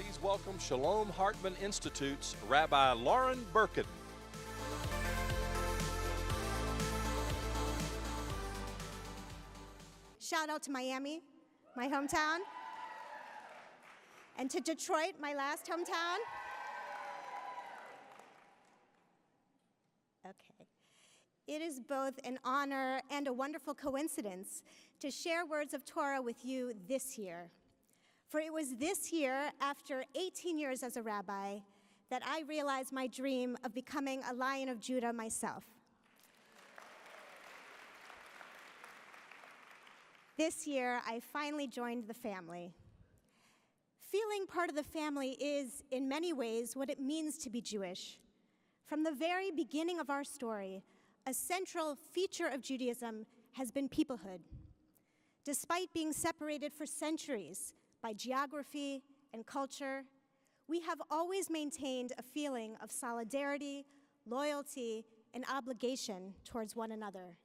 please welcome Shalom Hartman Institute's Rabbi Lauren Berkun. Shout out to Miami, my hometown, and to Detroit, my last hometown. Okay. It is both an honor and a wonderful coincidence to share words of Torah with you this year. For it was this year, after 18 years as a rabbi, that I realized my dream of becoming a Lion of Judah myself. This year, I finally joined the family. Feeling part of the family is, in many ways, what it means to be Jewish. From the very beginning of our story, a central feature of Judaism has been peoplehood. Despite being separated for centuries by geography and culture, we have always maintained a feeling of solidarity, loyalty, and obligation towards one another.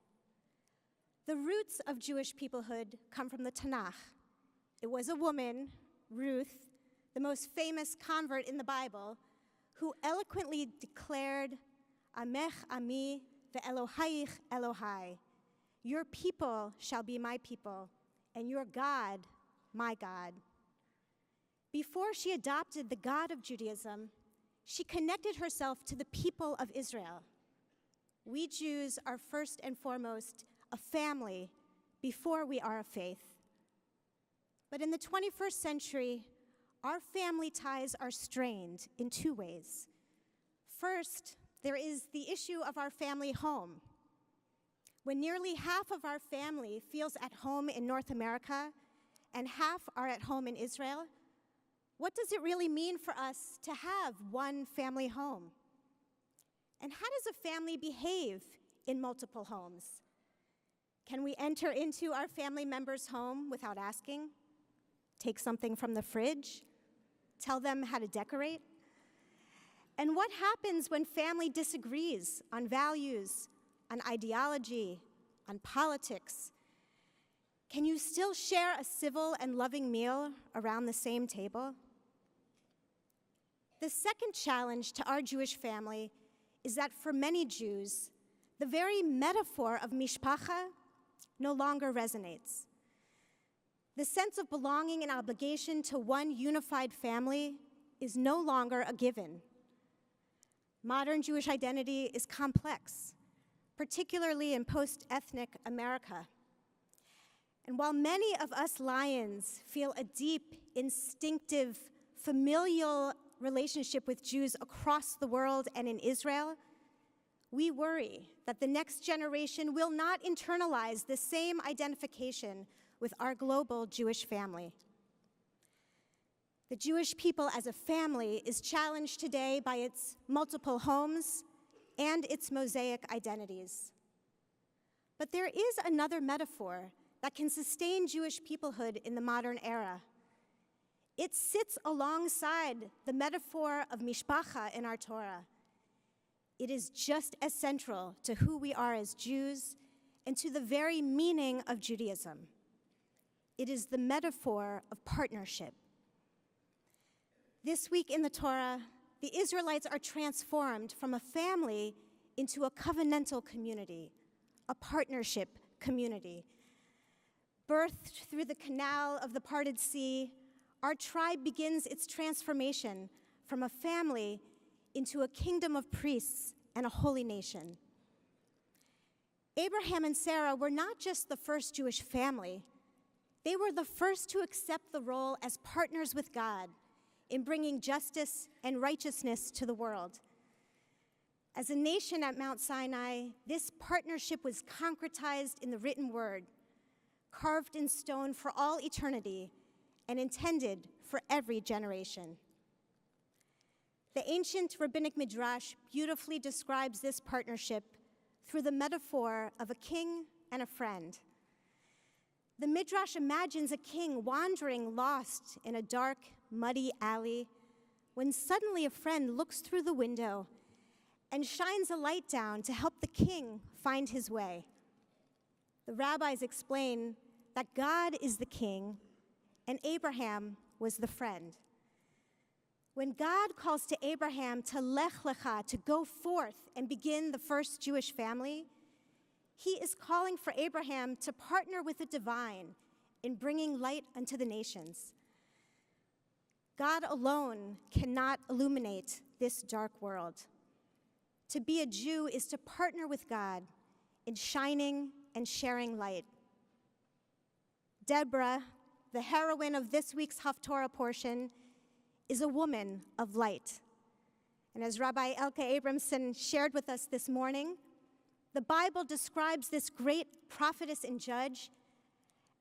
The roots of Jewish peoplehood come from the Tanakh. It was a woman, Ruth, the most famous convert in the Bible, who eloquently declared, Amech Ami ve'Elohayich Elohai. Your people shall be my people, and your God, my God. Before she adopted the God of Judaism, she connected herself to the people of Israel. We Jews are first and foremost a family before we are a faith. But in the 21st century, our family ties are strained in two ways. First, there is the issue of our family home. When nearly half of our family feels at home in North America and half are at home in Israel, what does it really mean for us to have one family home? And how does a family behave in multiple homes? Can we enter into our family member's home without asking? Take something from the fridge? Tell them how to decorate? And what happens when family disagrees on values, on ideology, on politics? Can you still share a civil and loving meal around the same table? The second challenge to our Jewish family is that for many Jews, the very metaphor of mishpacha no longer resonates. The sense of belonging and obligation to one unified family is no longer a given. Modern Jewish identity is complex, particularly in post-ethnic America. And while many of us Lions feel a deep, instinctive, familial relationship with Jews across the world and in Israel, we worry that the next generation will not internalize the same identification with our global Jewish family. The Jewish people as a family is challenged today by its multiple homes and its mosaic identities. But there is another metaphor that can sustain Jewish peoplehood in the modern era. It sits alongside the metaphor of mishpacha in our Torah. It is just as central to who we are as Jews and to the very meaning of Judaism. It is the metaphor of partnership. This week in the Torah, the Israelites are transformed from a family into a covenantal community, a partnership community. Birthed through the canal of the parted sea, our tribe begins its transformation from a family into a kingdom of priests and a holy nation. Abraham and Sarah were not just the first Jewish family, they were the first to accept the role as partners with God in bringing justice and righteousness to the world. As a nation at Mount Sinai, this partnership was concretized in the written word, carved in stone for all eternity, and intended for every generation. The ancient rabbinic midrash beautifully describes this partnership through the metaphor of a king and a friend. The midrash imagines a king wandering lost in a dark, muddy alley when suddenly a friend looks through the window and shines a light down to help the king find his way. The rabbis explain that God is the king and Abraham was the friend. When God calls to Abraham to lech lecha, to go forth and begin the first Jewish family, he is calling for Abraham to partner with the divine in bringing light unto the nations. God alone cannot illuminate this dark world. To be a Jew is to partner with God in shining and sharing light. Deborah, the heroine of this week's Haftorah portion, is a woman of light. And as Rabbi Elke Abramson shared with us this morning, the Bible describes this great prophetess and judge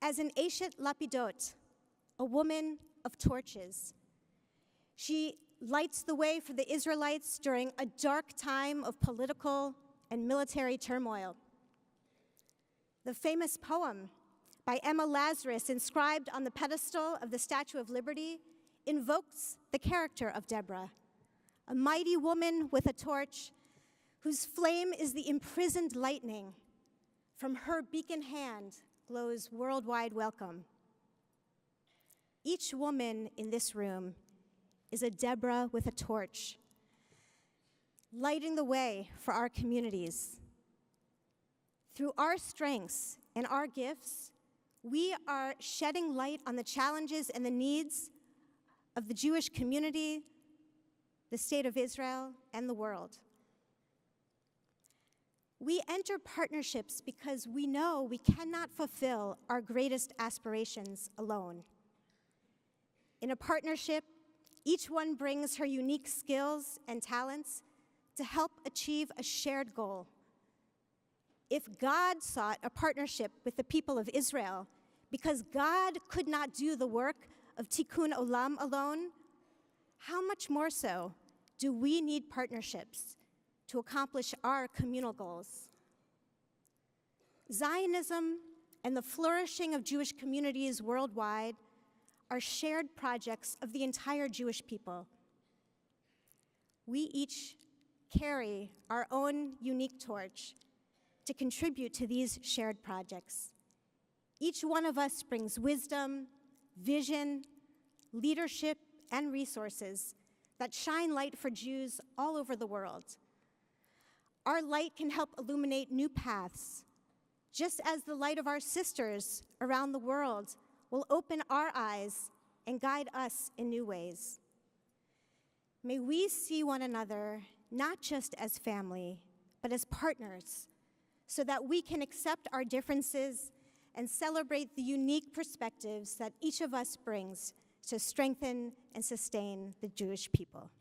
as an Eshet Lapidot, a woman of torches. She lights the way for the Israelites during a dark time of political and military turmoil. The famous poem by Emma Lazarus, inscribed on the pedestal of the Statue of Liberty, invokes the character of Deborah, a mighty woman with a torch whose flame is the imprisoned lightning. From her beacon hand glows worldwide welcome. Each woman in this room is a Deborah with a torch, lighting the way for our communities. Through our strengths and our gifts, we are shedding light on the challenges and the needs of the Jewish community, the state of Israel, and the world. We enter partnerships because we know we cannot fulfill our greatest aspirations alone. In a partnership, each one brings her unique skills and talents to help achieve a shared goal. If God sought a partnership with the people of Israel because God could not do the work of Tikkun Olam alone, how much more so do we need partnerships to accomplish our communal goals? Zionism and the flourishing of Jewish communities worldwide are shared projects of the entire Jewish people. We each carry our own unique torch to contribute to these shared projects. Each one of us brings wisdom, vision, leadership, and resources that shine light for Jews all over the world. Our light can help illuminate new paths, just as the light of our sisters around the world will open our eyes and guide us in new ways. May we see one another not just as family, but as partners, so that we can accept our differences and celebrate the unique perspectives that each of us brings to strengthen and sustain the Jewish people.